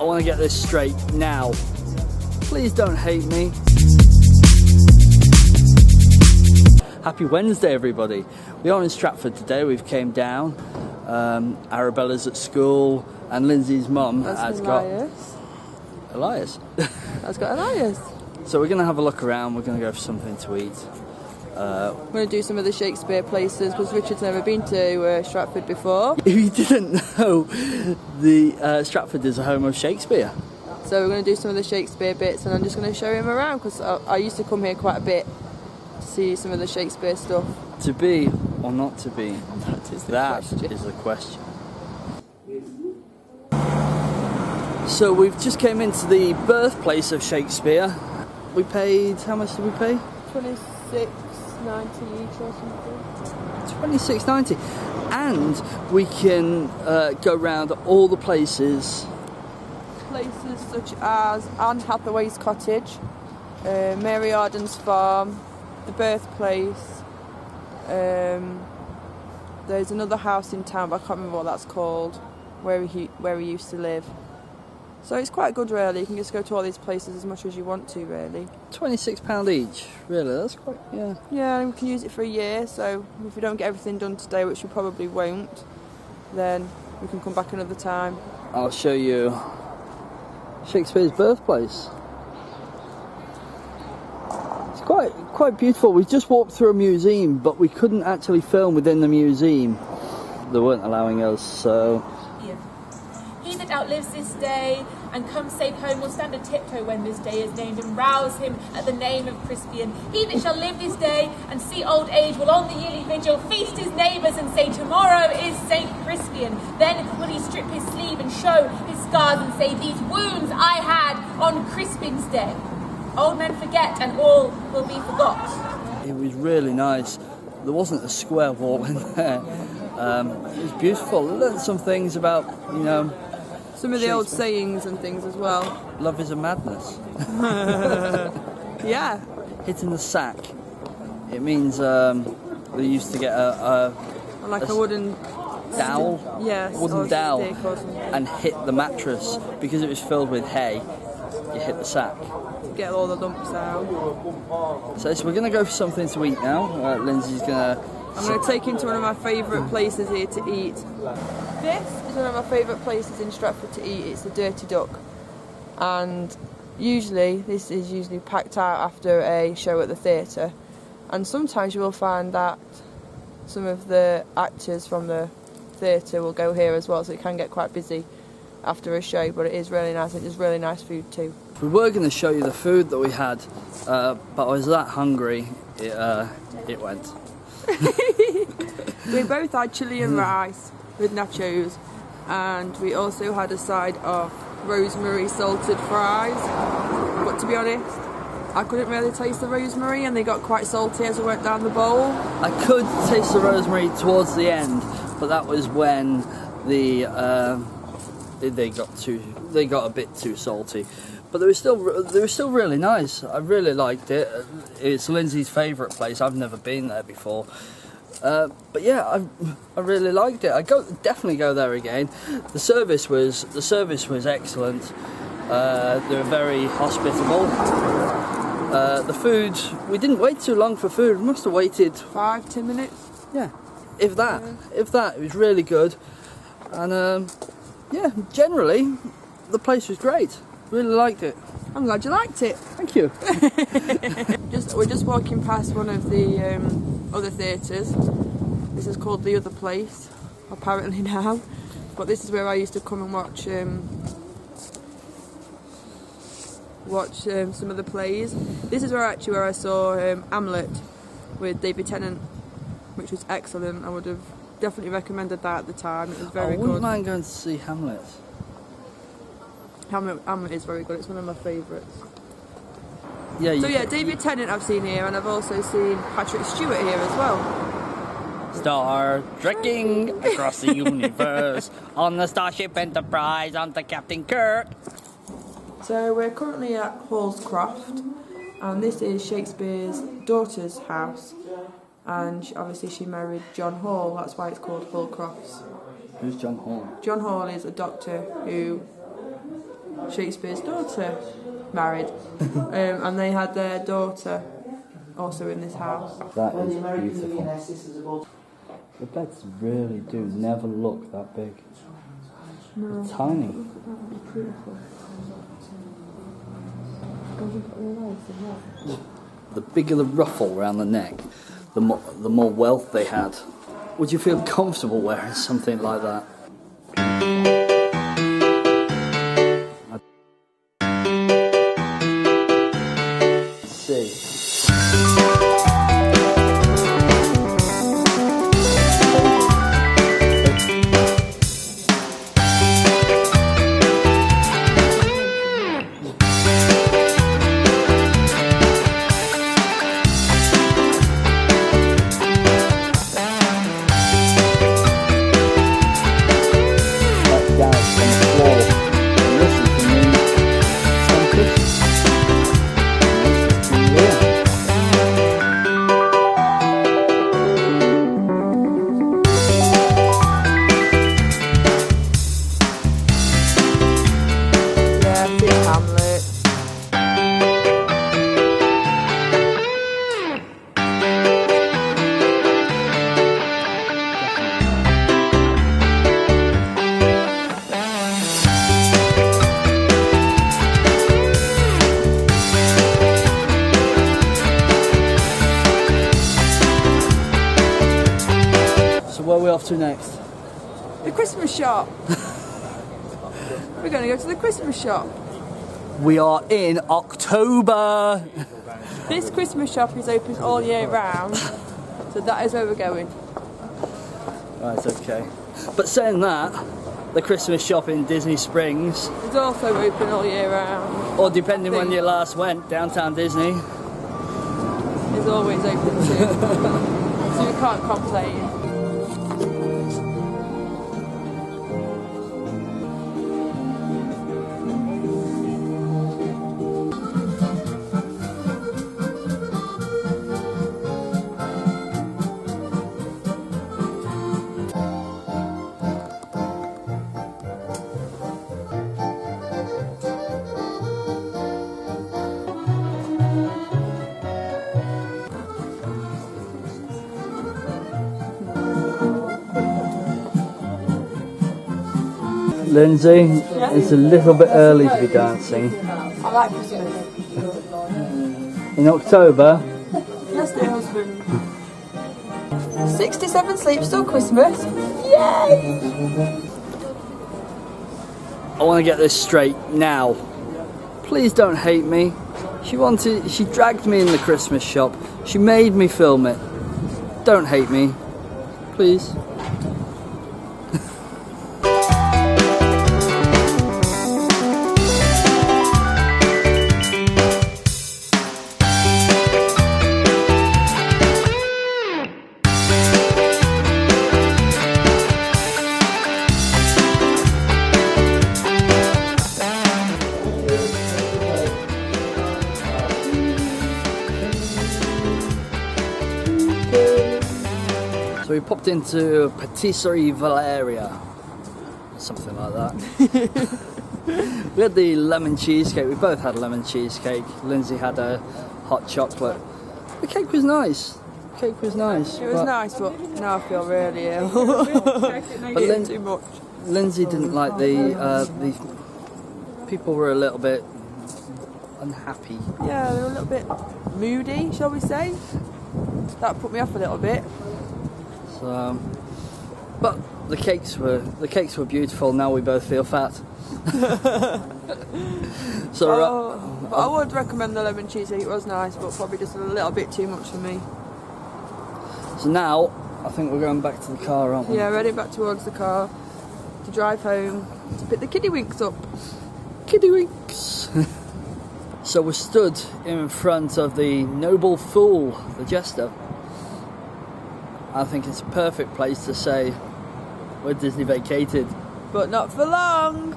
want to get this straight now. Please don't hate me. Happy Wednesday, everybody. We are in Stratford today. We've came down. Arabella's at school, and Lindsay's mum has got Elias. Has got Elias. So we're going to have a look around. We're going to go for something to eat. We're going to do some of the Shakespeare places because Richard's never been to Stratford before. If you didn't know, the Stratford is a home of Shakespeare. So we're going to do some of the Shakespeare bits, and I'm just going to show him around because I used to come here quite a bit to see some of the Shakespeare stuff. To be or not to be? That is the question. So we've just came into the birthplace of Shakespeare. We paid, how much did we pay? $26.90 each or something. $26.90, and we can go round all the places. Places such as Anne Hathaway's cottage, Mary Arden's farm, the birthplace. There's another house in town, but I can't remember what that's called, where he used to live. So it's quite good, really. You can just go to all these places as much as you want to, really. £26 each, really? That's quite, yeah. Yeah, and we can use it for a year, so if we don't get everything done today, which we probably won't, then we can come back another time. I'll show you Shakespeare's birthplace. It's quite beautiful. We just walked through a museum, but we couldn't actually film within the museum. They weren't allowing us, so... He that outlives this day and comes safe home will stand a tiptoe when this day is named and rouse him at the name of Crispian. He that shall live this day and see old age will on the yearly vigil feast his neighbours and say, tomorrow is Saint Crispian. Then will he strip his sleeve and show his scars and say, these wounds I had on Crispin's day. Old men forget and all will be forgot. It was really nice. There wasn't a square wall in there. It was beautiful. I learned some things about, you know, some of the old sayings and things as well. Love is a madness. Yeah. Hitting the sack. It means they used to get a wooden dowel. Yes. Wooden dowel. And hit the mattress because it was filled with hay. You hit the sack. Get all the lumps out. So we're going to go for something to eat now. Lindsay's going to... I'm going to take him to one of my favourite places here to eat. This is one of my favourite places in Stratford to eat. It's the Dirty Duck. And this is usually packed out after a show at the theatre. And sometimes you will find that some of the actors from the theatre will go here as well, so it can get quite busy after a show, but it is really nice. It is really nice food too. We were going to show you the food that we had, but I was that hungry, it went. We both had chilli and rice with nachos, and we also had a side of rosemary salted fries. But to be honest, I couldn't really taste the rosemary, and they got quite salty as we went down the bowl. I could taste the rosemary towards the end, but that was when they got a bit too salty. But they were still really nice. I really liked it. It's Lindsay's favourite place. I've never been there before. But yeah, I really liked it. Definitely go there again. The service was excellent. They were very hospitable. The food, we didn't wait too long for food. We must have waited 5-10 minutes. Yeah, if that. It was really good. And yeah, generally the place was great. Really liked it. I'm glad you liked it. Thank you. We're just walking past one of the other theatres. This is called The Other Place, apparently now. But this is where I used to come and watch some of the plays. This is where I saw Hamlet with David Tennant, which was excellent. I would have definitely recommended that at the time. It was very good. I wouldn't mind going to see Hamlet. Hamlet is very good. It's one of my favourites. Yeah. So yeah, David Tennant I've seen here, and I've also seen Patrick Stewart here as well. Star trekking across the universe on the Starship Enterprise under Captain Kirk. So we're currently at Hallscroft, and this is Shakespeare's daughter's house. And obviously she married John Hall. That's why it's called Hallcrofts. Who's John Hall? John Hall is a doctor who Shakespeare's daughter married, and they had their daughter also in this house. That is beautiful. The beds really do never look that big. No. They're tiny. The bigger the ruffle around the neck, the more wealth they had. Would you feel comfortable wearing something like that? Let's see. Where are we off to next? The Christmas shop. We're going to go to the Christmas shop. We are in October. This Christmas shop is open all year round, so that is where we're going. Right, okay. But saying that, the Christmas shop in Disney Springs It's also open all year round. or depending when you last went, downtown Disney. Is always open too. So you can't complain. Lindsay, it's a little bit early to be dancing. I like Christmas. In October? Yes, dear husband. 67 sleeps till Christmas. Yay! I want to get this straight now. Please don't hate me. She dragged me in the Christmas shop. She made me film it. Don't hate me. Please. So we popped into Patisserie Valeria, something like that. We had the lemon cheesecake. We both had lemon cheesecake. Lindsay had a hot chocolate. The cake was nice. The cake was nice. It was nice, but now I feel really ill. But Too much. Lindsay didn't like the people were a little bit unhappy. Yeah, they were a little bit moody, shall we say? That put me off a little bit. So, but the cakes were beautiful. Now we both feel fat. So, but I would recommend the lemon cheesecake. It was nice, but probably just a little bit too much for me. so now I think we're going back to the car, aren't we? Yeah, heading back towards the car to drive home to pick the kiddywinks up. Kiddywinks. So we're stood in front of the Noble Fool, the Jester. I think it's a perfect place to say we're Disney vacated. But not for long.